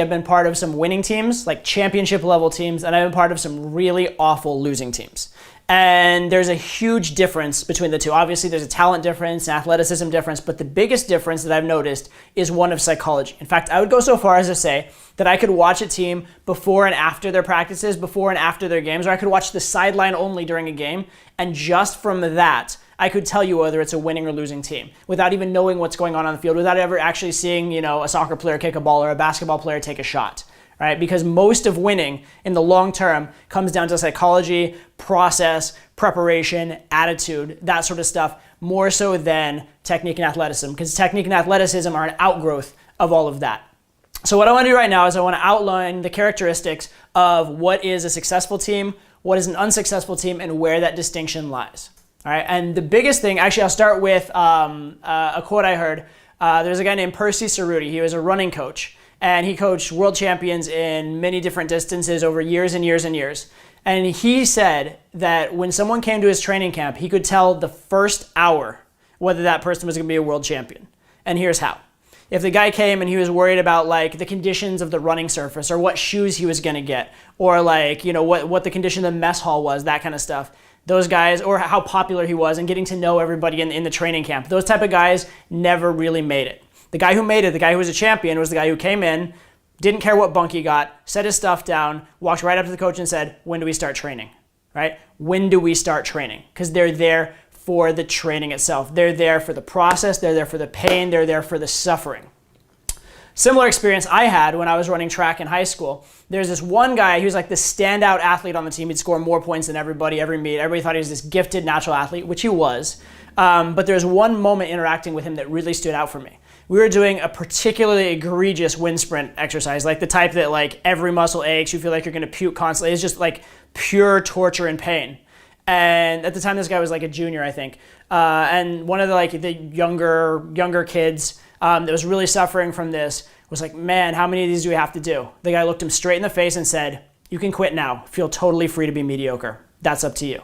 I've been part of some winning teams, like championship level teams, and I've been part of some really awful losing teams. And there's a huge difference between the two. Obviously, there's a talent difference, an athleticism difference, but the biggest difference that I've noticed is one of psychology. In fact, I would go so far as to say that I could watch a team before and after their practices, before and after their games, or I could watch the sideline only during a game, and just from that, I could tell you whether it's a winning or losing team without even knowing what's going on the field, without ever actually seeing, a soccer player kick a ball or a basketball player take a shot. Right? Because most of winning in the long term comes down to psychology, process, preparation, attitude, that sort of stuff, more so than technique and athleticism, because technique and athleticism are an outgrowth of all of that. So what I want to do right now is I want to outline the characteristics of what is a successful team, what is an unsuccessful team, and where that distinction lies. All right? And the biggest thing, actually I'll start with a quote I heard. There's a guy named Percy Cerruti. He was a running coach. And he coached world champions in many different distances over years and years and years. And he said that when someone came to his training camp, he could tell the first hour whether that person was going to be a world champion. And here's how. If the guy came and he was worried about like the conditions of the running surface or what shoes he was going to get or like, what the condition of the mess hall was, that kind of stuff, those guys, or how popular he was and getting to know everybody in the training camp, those type of guys never really made it. The guy who made it, the guy who was a champion, was the guy who came in, didn't care what bunk he got, set his stuff down, walked right up to the coach and said, when do we start training, right? When do we start training? Because they're there for the training itself. They're there for the process. They're there for the pain. They're there for the suffering. Similar experience I had when I was running track in high school. There's this one guy, he was like the standout athlete on the team. He'd score more points than everybody, every meet. Everybody thought he was this gifted natural athlete, which he was. But there's one moment interacting with him that really stood out for me. We were doing a particularly egregious wind sprint exercise, like the type that like every muscle aches, you feel like you're going to puke constantly. It's just like pure torture and pain. And at the time, this guy was like a junior, I think. And one of the younger kids that was really suffering from this was like, man, how many of these do we have to do? The guy looked him straight in the face and said, you can quit now. Feel totally free to be mediocre. That's up to you,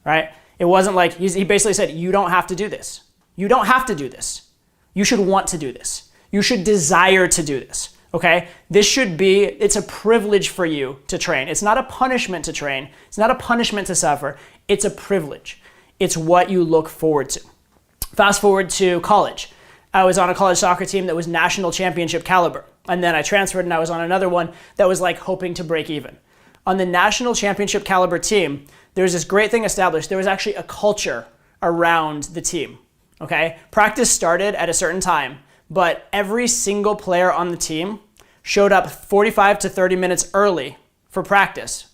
right? It wasn't like, he basically said, you don't have to do this. You don't have to do this. You should want to do this. You should desire to do this, okay? It's a privilege for you to train. It's not a punishment to train. It's not a punishment to suffer. It's a privilege. It's what you look forward to. Fast forward to college. I was on a college soccer team that was national championship caliber. And then I transferred and I was on another one that was like hoping to break even. On the national championship caliber team, there was this great thing established. There was actually a culture around the team. Okay, practice started at a certain time, but every single player on the team showed up 45 to 30 minutes early for practice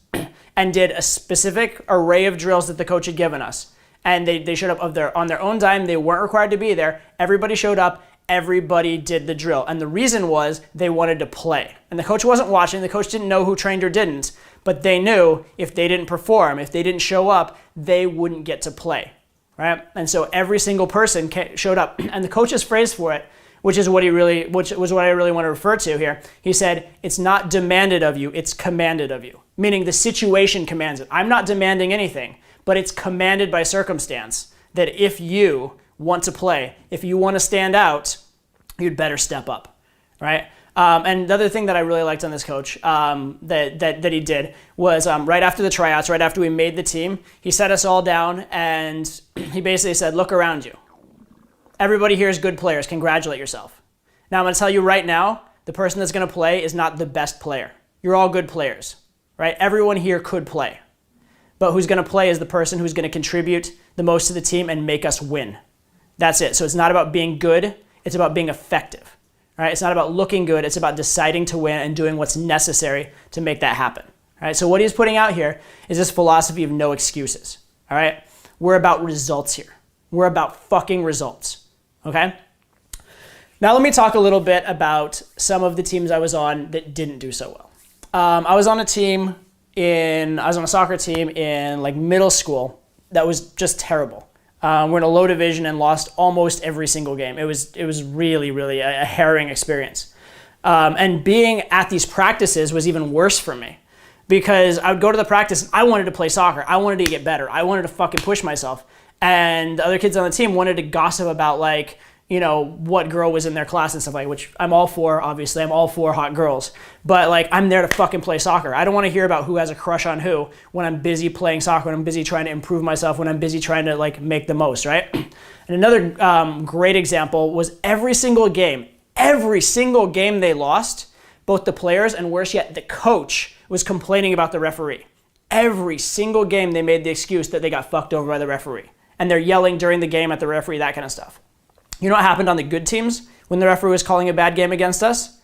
and did a specific array of drills that the coach had given us. And they showed up on their own dime. They weren't required to be there. Everybody showed up. Everybody did the drill. And the reason was they wanted to play. And the coach wasn't watching. The coach didn't know who trained or didn't, but they knew if they didn't perform, if they didn't show up, they wouldn't get to play. Right? And so every single person showed up. And the coach's phrase for it, which was what I really want to refer to here, he said, it's not demanded of you, it's commanded of you. Meaning the situation commands it. I'm not demanding anything, but it's commanded by circumstance that if you want to play, if you want to stand out, you'd better step up, right? And the other thing that I really liked on this coach that he did was right after the tryouts, right after we made the team, he set us all down and he basically said, look around you. Everybody here is good players. Congratulate yourself. Now I'm going to tell you right now, the person that's going to play is not the best player. You're all good players, right? Everyone here could play. But who's going to play is the person who's going to contribute the most to the team and make us win. That's it. So it's not about being good. It's about being effective. All right? It's not about looking good. It's about deciding to win and doing what's necessary to make that happen. All right? So what he's putting out here is this philosophy of no excuses. All right? We're about results here. We're about fucking results. Okay? Now let me talk a little bit about some of the teams I was on that didn't do so well. I was on a soccer team in like middle school that was just terrible. We're in a low division and lost almost every single game. It was really, really a harrowing experience. And being at these practices was even worse for me because I would go to the practice and I wanted to play soccer. I wanted to get better. I wanted to fucking push myself. And the other kids on the team wanted to gossip about like, what girl was in their class and stuff like, which I'm all for, obviously. I'm all for hot girls. But like, I'm there to fucking play soccer. I don't want to hear about who has a crush on who when I'm busy playing soccer, when I'm busy trying to improve myself, when I'm busy trying to like make the most, right? And another great example was every single game they lost, both the players and worse yet, the coach was complaining about the referee. Every single game they made the excuse that they got fucked over by the referee. And they're yelling during the game at the referee, that kind of stuff. You know what happened on the good teams when the referee was calling a bad game against us?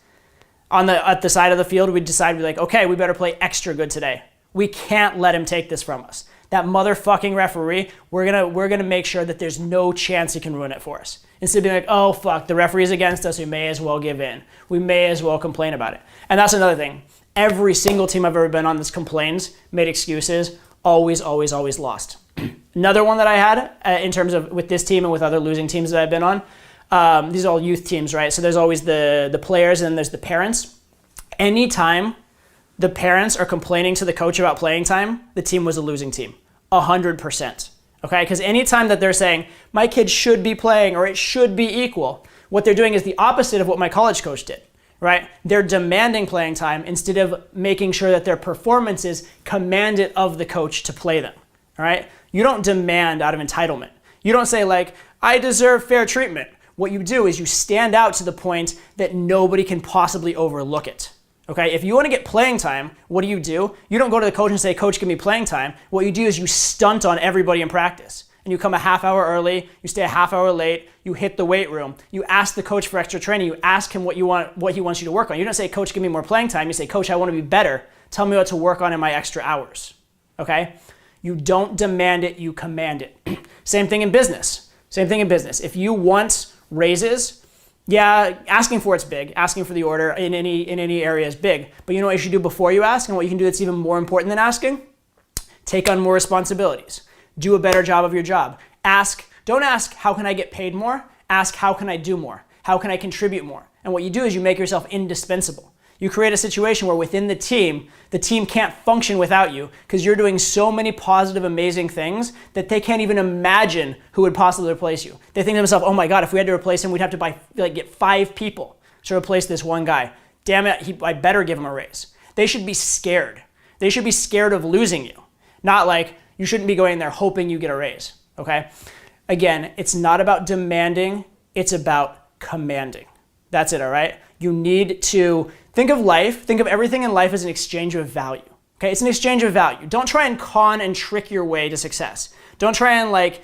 At the side of the field, we'd decide, like, okay, we better play extra good today. We can't let him take this from us. That motherfucking referee, we're gonna make sure that there's no chance he can ruin it for us. Instead of being like, oh fuck, the referee's against us, we may as well give in. We may as well complain about it. And that's another thing. Every single team I've ever been on that's complains, made excuses, always lost. Another one that I had in terms of with this team and with other losing teams that I've been on, these are all youth teams, right? So there's always the players and then there's the parents. Anytime the parents are complaining to the coach about playing time, the team was a losing team, 100%. Okay, because anytime that they're saying, my kid should be playing or it should be equal, what they're doing is the opposite of what my college coach did, right? They're demanding playing time instead of making sure that their performances command it of the coach to play them, all right? You don't demand out of entitlement. You don't say like, I deserve fair treatment. What you do is you stand out to the point that nobody can possibly overlook it. Okay, if you want to get playing time, what do? You don't go to the coach and say, coach, give me playing time. What you do is you stunt on everybody in practice. And you come a half hour early, you stay a half hour late, you hit the weight room, you ask the coach for extra training, you ask him what he wants you to work on. You don't say, coach, give me more playing time. You say, coach, I want to be better. Tell me what to work on in my extra hours. Okay? You don't demand it, you command it. Same thing in business. If you want raises, yeah, asking for it's big. Asking for the order in any area is big. But you know what you should do before you ask and what you can do that's even more important than asking? Take on more responsibilities. Do a better job of your job. Don't ask, how can I get paid more? Ask, how can I do more? How can I contribute more? And what you do is you make yourself indispensable. You create a situation where within the team can't function without you because you're doing so many positive, amazing things that they can't even imagine who would possibly replace you. They think to themselves, oh my God, if we had to replace him, we'd have to get 5 people to replace this one guy. Damn it, I better give him a raise. They should be scared. They should be scared of losing you. Not like you shouldn't be going there hoping you get a raise, okay? Again, it's not about demanding, it's about commanding. That's it, all right? You need to think of everything in life as an exchange of value. Okay, it's an exchange of value. Don't try and con and trick your way to success. Don't try and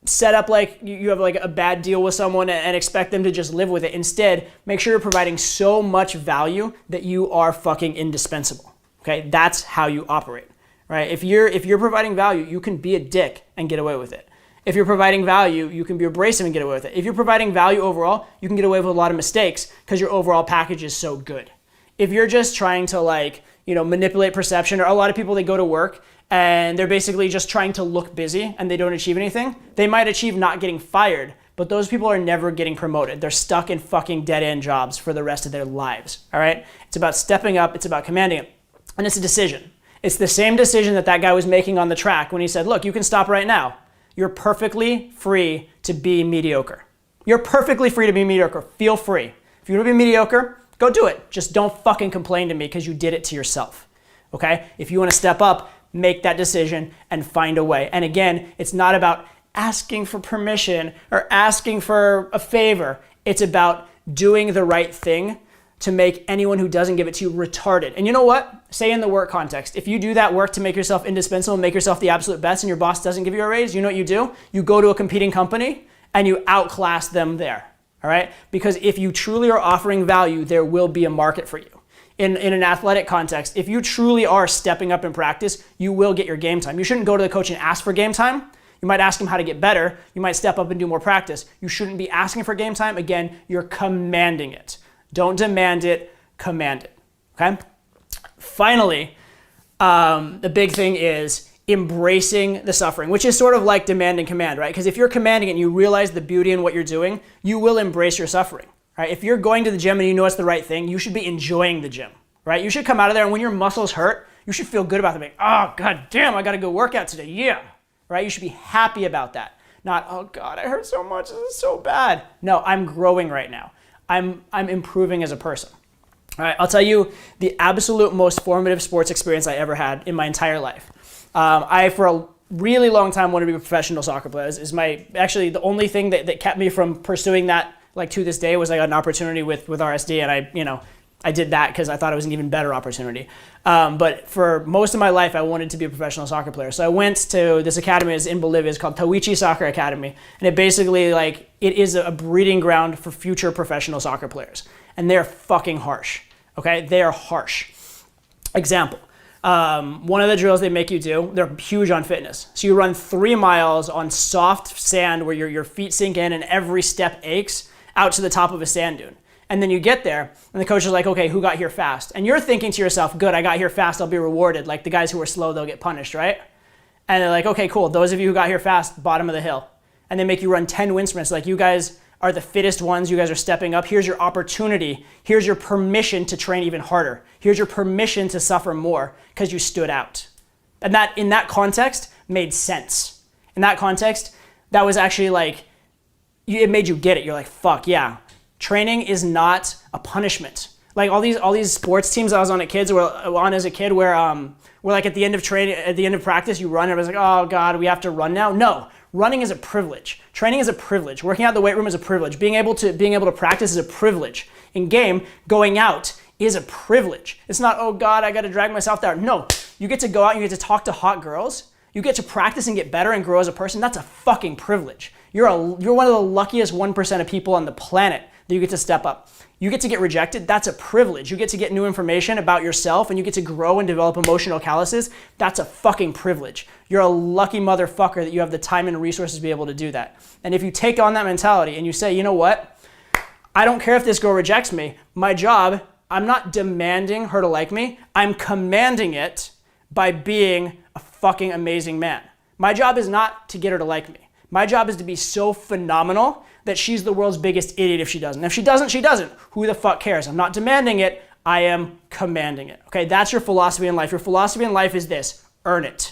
set up you have a bad deal with someone and expect them to just live with it. Instead, make sure you're providing so much value that you are fucking indispensable. Okay, that's how you operate, right? If you're providing value, you can be a dick and get away with it. If you're providing value, you can be abrasive and get away with it. If you're providing value overall, you can get away with a lot of mistakes because your overall package is so good. If you're just trying to manipulate perception, or a lot of people, they go to work and they're basically just trying to look busy and they don't achieve anything, they might achieve not getting fired, but those people are never getting promoted. They're stuck in fucking dead-end jobs for the rest of their lives, all right? It's about stepping up, it's about commanding it, and it's a decision. It's the same decision that guy was making on the track when he said, look, you can stop right now. You're perfectly free to be mediocre. You're perfectly free to be mediocre. Feel free. If you want to be mediocre, go do it. Just don't fucking complain to me because you did it to yourself, okay? If you want to step up, make that decision and find a way. And again, it's not about asking for permission or asking for a favor. It's about doing the right thing to make anyone who doesn't give it to you retarded. And you know what? Say in the work context, if you do that work to make yourself indispensable, make yourself the absolute best, and your boss doesn't give you a raise, you know what you do? You go to a competing company and you outclass them there, all right? Because if you truly are offering value, there will be a market for you. In an athletic context, if you truly are stepping up in practice, you will get your game time. You shouldn't go to the coach and ask for game time. You might ask him how to get better. You might step up and do more practice. You shouldn't be asking for game time. Again, you're commanding it. Don't demand it, command it, okay? Finally, the big thing is embracing the suffering, which is sort of like demand and command, right? Because if you're commanding it and you realize the beauty in what you're doing, you will embrace your suffering, right? If you're going to the gym and you know it's the right thing, you should be enjoying the gym, right? You should come out of there and when your muscles hurt, you should feel good about them. Like, oh, god damn, I gotta go work out today, yeah, right? You should be happy about that. Not, oh God, I hurt so much, this is so bad. No, I'm growing right now. I'm improving as a person. All right, I'll tell you the absolute most formative sports experience I ever had in my entire life. I, for a really long time, wanted to be a professional soccer player. Is my, actually the only thing that kept me from pursuing that, like to this day, was I got an opportunity with RSD, and I did that because I thought it was an even better opportunity. But for most of my life, I wanted to be a professional soccer player. So I went to this academy in Bolivia. It's called Tawichi Soccer Academy. And it basically, it is a breeding ground for future professional soccer players. And they're fucking harsh, okay? They are harsh. Example, one of the drills they make you do, they're huge on fitness. So you run 3 miles on soft sand where your feet sink in and every step aches out to the top of a sand dune. And then you get there, and the coach is like, okay, who got here fast? And you're thinking to yourself, good, I got here fast, I'll be rewarded. Like the guys who are slow, they'll get punished, right? And they're like, okay, cool, those of you who got here fast, bottom of the hill. And they make you run 10 wind sprints. Like, you guys are the fittest ones, you guys are stepping up. Here's your opportunity. Here's your permission to train even harder. Here's your permission to suffer more because you stood out. And that, in that context, made sense. In that context, that was actually like, it made you get it. You're like, fuck yeah. Training is not a punishment. Like all these sports teams I was on as a kid where like at the end of training, at the end of practice, you run, everybody's like, oh God, we have to run now. No, running is a privilege. Training is a privilege. Working out in the weight room is a privilege. Being able to practice is a privilege. In game, going out is a privilege. It's not, oh God, I got to drag myself there. No, you get to go out and you get to talk to hot girls. You get to practice and get better and grow as a person. That's a fucking privilege. You're one of the luckiest 1% of people on the planet that you get to step up. You get to get rejected. That's a privilege. You get to get new information about yourself and you get to grow and develop emotional calluses. That's a fucking privilege. You're a lucky motherfucker that you have the time and resources to be able to do that. And if you take on that mentality and you say, you know what? I don't care if this girl rejects me. My job, I'm not demanding her to like me. I'm commanding it by being a fucking amazing man. My job is not to get her to like me. My job is to be so phenomenal that she's the world's biggest idiot if she doesn't. If she doesn't, she doesn't. Who the fuck cares? I'm not demanding it. I am commanding it. Okay, that's your philosophy in life. Your philosophy in life is this: earn it.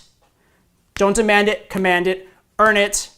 Don't demand it, command it, earn it,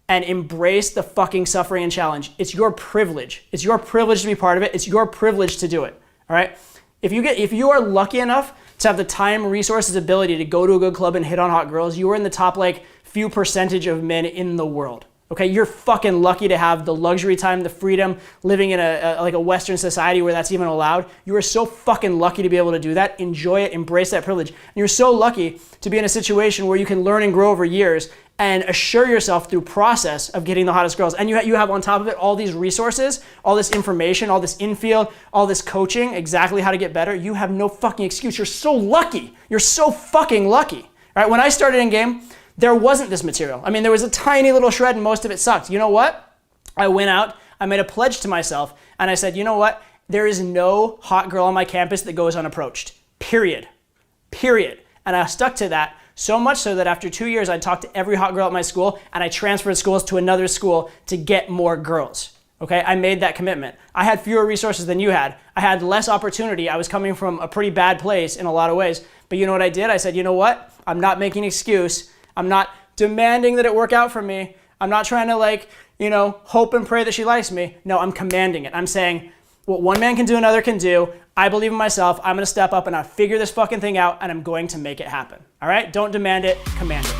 and embrace the fucking suffering and challenge. It's your privilege. It's your privilege to be part of it. It's your privilege to do it. All right? If you are lucky enough to have the time, resources, ability to go to a good club and hit on hot girls, you are in the top few percentage of men in the world. Okay, you're fucking lucky to have the luxury time, the freedom, living in a Western society where that's even allowed. You are so fucking lucky to be able to do that. Enjoy it, embrace that privilege. And you're so lucky to be in a situation where you can learn and grow over years and assure yourself through process of getting the hottest girls. And you have on top of it all these resources, all this information, all this infield, all this coaching, exactly how to get better. You have no fucking excuse. You're so lucky. You're so fucking lucky. All right, when I started in game, there wasn't this material. I mean, there was a tiny little shred and most of it sucked. You know what? I went out, I made a pledge to myself, and I said, you know what? There is no hot girl on my campus that goes unapproached. Period. And I stuck to that, so much so that after 2 years, I talked to every hot girl at my school, and I transferred schools to another school to get more girls. Okay, I made that commitment. I had fewer resources than you had. I had less opportunity. I was coming from a pretty bad place in a lot of ways. But you know what I did? I said, you know what? I'm not making an excuse. I'm not demanding that it work out for me. I'm not trying to hope and pray that she likes me. No, I'm commanding it. I'm saying what one man can do, another can do. I believe in myself. I'm going to step up and I figure this fucking thing out and I'm going to make it happen. All right? Don't demand it, command it.